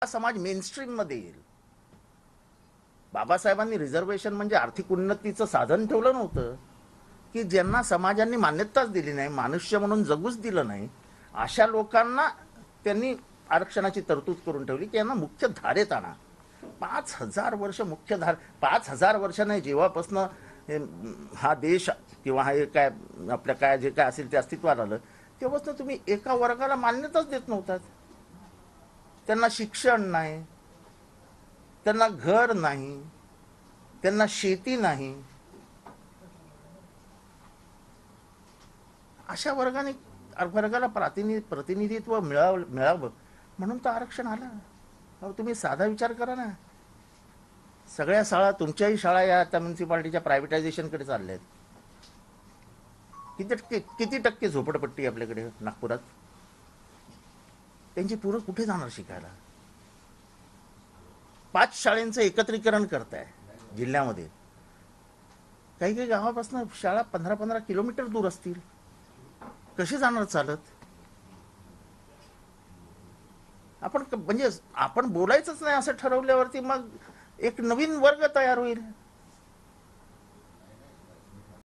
हा समाज मेनस्ट्रीम मध्ये येईल. बाबासाहेबांनी रिझर्वेशन म्हणजे आर्थिक उन्नतीचं साधन ठेवलं नव्हतं, की ज्यांना समाजाने मान्यताच दिली नाही, मनुष्य म्हणून जगूच दिलं नाही, अशा लोकांना त्यांनी आरक्षणाची तरतूद करून ठेवली की यांना मुख्य धारेत आणा. 5,000 वर्ष मुख्य धार, 5,000 वर्ष नाही, जेव्हापासनं हा देश किंवा हे काय आपल्या काय जे काय असेल ते अस्तित्वात आलं, तेव्हापासून तुम्ही एका वर्गाला मान्यताच देत नव्हतात. त्यांना शिक्षण नाही, त्यांना घर नाही, त्यांना शेती नाही. अशा वर्गाला प्रतिनिधित्व मिळावं म्हणून तर आरक्षण आलं. अहो तुम्ही साधा विचार करा ना, सगळ्या शाळा, तुमच्याही शाळा या आता म्युन्सिपाल्टीच्या प्रायव्हेटायझेशनकडे चालल्या आहेत. किती टक्के झोपडपट्टी आपल्याकडे नागपुरात? त्यांची पोरं कुठे जाणार शिकायला? 5 शाळेंचं एकत्रीकरण करताय जिल्ह्यामध्ये. काही काही गावापासून शाळा 15-15 किलोमीटर दूर असतील. कसे जाणार चालत? म्हणजे आपण बोलायचंच नाही असं ठरवल्यावरती मग एक नवीन वर्ग तयार होईल.